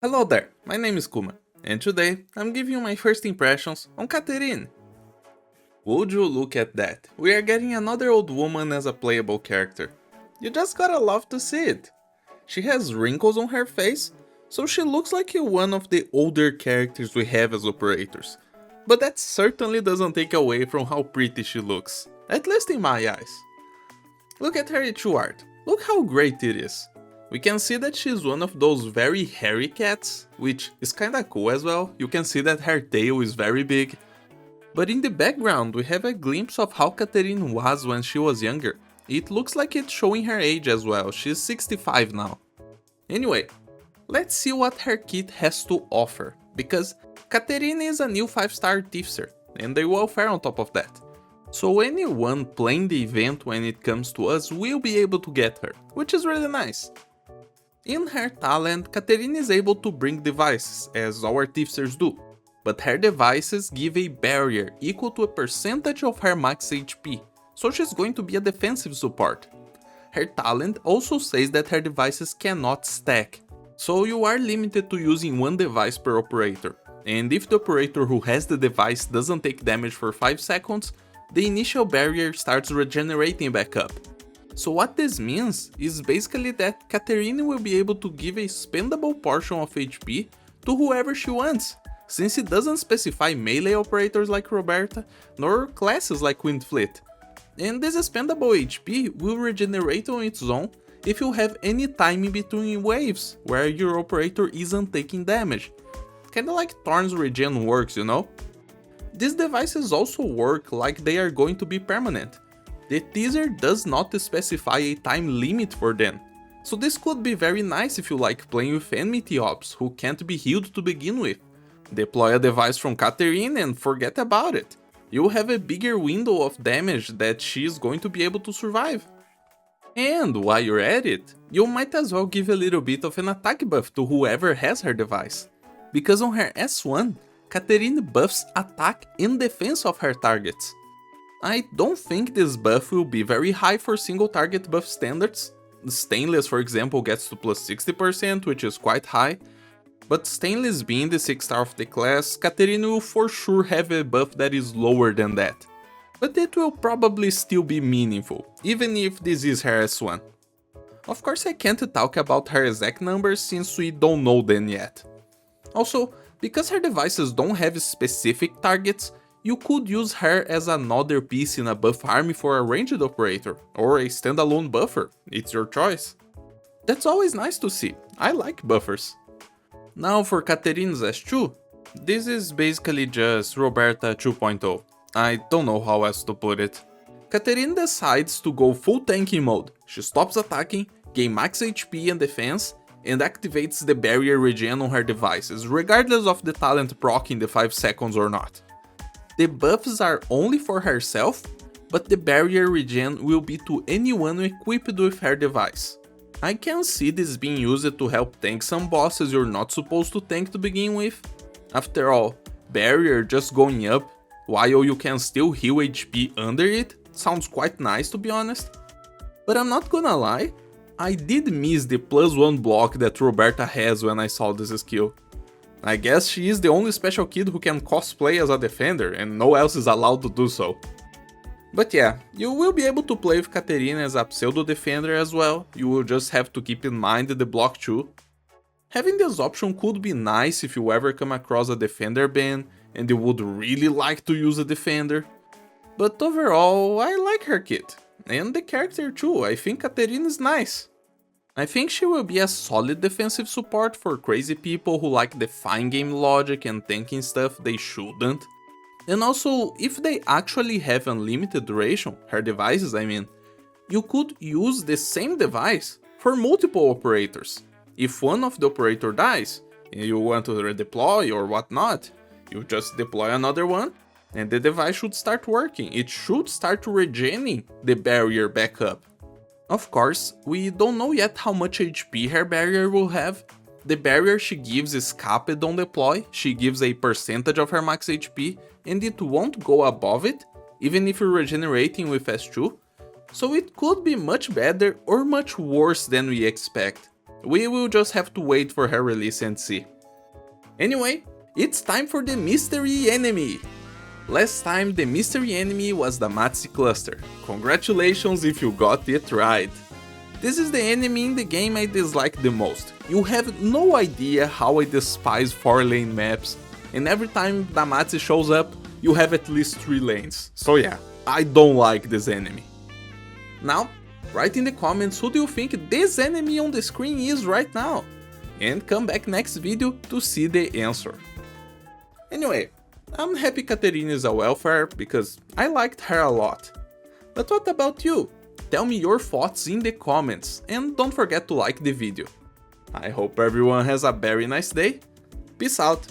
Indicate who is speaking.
Speaker 1: Hello there, my name is Kuma, and today I'm giving you my first impressions on Katerine. Would you look at that, we are getting another old woman as a playable character. You just gotta love to see it. She has wrinkles on her face, so she looks like one of the older characters we have as operators. But that certainly doesn't take away from how pretty she looks, at least in my eyes. Look at her Ichu art, look how great it is. We can see that she's one of those very hairy cats, which is kinda cool as well. You can see that her tail is very big. But in the background we have a glimpse of how Katerine was when she was younger. It looks like it's showing her age as well, she's 65 now. Anyway, let's see what her kit has to offer, because Katerine is a new 5-star Artificer, and they will fare on top of that. So anyone playing the event when it comes to us will be able to get her, which is really nice. In her talent, Katerine is able to bring devices, as all artificers do, but her devices give a barrier equal to a percentage of her max HP, so she's going to be a defensive support. Her talent also says that her devices cannot stack, so you are limited to using one device per operator, and if the operator who has the device doesn't take damage for 5 seconds, the initial barrier starts regenerating back up. So what this means is basically that Katerine will be able to give a spendable portion of HP to whoever she wants, since it doesn't specify melee operators like Roberta, nor classes like Windfleet. And this spendable HP will regenerate on its own if you have any time in between waves where your operator isn't taking damage. Kinda like Thorn's regen works, you know? These devices also work like they are going to be permanent. The teaser does not specify a time limit for them, so this could be very nice if you like playing with enemy ops who can't be healed to begin with. Deploy a device from Katerine and forget about it. You'll have a bigger window of damage that she is going to be able to survive. And while you're at it, you might as well give a little bit of an attack buff to whoever has her device, because on her S1, Katerine buffs attack and defense of her targets. I don't think this buff will be very high for single target buff standards. Stainless, for example, gets to plus 60%, which is quite high, but Stainless being the 6th star of the class, Katerine will for sure have a buff that is lower than that. But it will probably still be meaningful, even if this is her S1. Of course I can't talk about her exact numbers since we don't know them yet. Also, because her devices don't have specific targets, you could use her as another piece in a buff army for a ranged operator, or a standalone buffer, it's your choice. That's always nice to see, I like buffers. Now for Katerine's S2, this is basically just Roberta 2.0, I don't know how else to put it. Katerine decides to go full tanking mode, she stops attacking, gain max HP and defense, and activates the barrier regen on her devices, regardless of the talent proc in the 5 seconds or not. The buffs are only for herself, but the barrier regen will be to anyone equipped with her device. I can see this being used to help tank some bosses you're not supposed to tank to begin with. After all, barrier just going up, while you can still heal HP under it, sounds quite nice to be honest. But I'm not gonna lie, I did miss the +1 block that Roberta has when I saw this skill. I guess she is the only special kid who can cosplay as a defender and no else is allowed to do so. But yeah, you will be able to play with Katerine as a pseudo defender as well, you will just have to keep in mind the block too. Having this option could be nice if you ever come across a defender ban and you would really like to use a defender. But overall, I like her kit, and the character too, I think Katerine is nice. I think she will be a solid defensive support for crazy people who like the fine game logic and tanking stuff they shouldn't. And also, if they actually have unlimited duration, her devices I mean, you could use the same device for multiple operators. If one of the operator dies, and you want to redeploy or whatnot, you just deploy another one, and the device should start working, it should start regening the barrier back up. Of course, we don't know yet how much HP her barrier will have. The barrier she gives is capped on deploy, she gives a percentage of her max HP, and it won't go above it, even if you're regenerating with S2, so it could be much better or much worse than we expect. We will just have to wait for her release and see. Anyway, it's time for the mystery enemy! Last time the mystery enemy was the Matzi cluster. Congratulations if you got it right! This is the enemy in the game I dislike the most. You have no idea how I despise 4-lane maps, and every time the Matzi shows up, you have at least 3 lanes. So yeah, I don't like this enemy. Now, write in the comments who do you think this enemy on the screen is right now, and come back next video to see the answer. Anyway, I'm happy Katarina is a welfare because I liked her a lot. But what about you? Tell me your thoughts in the comments, and don't forget to like the video. I hope everyone has a very nice day. Peace out!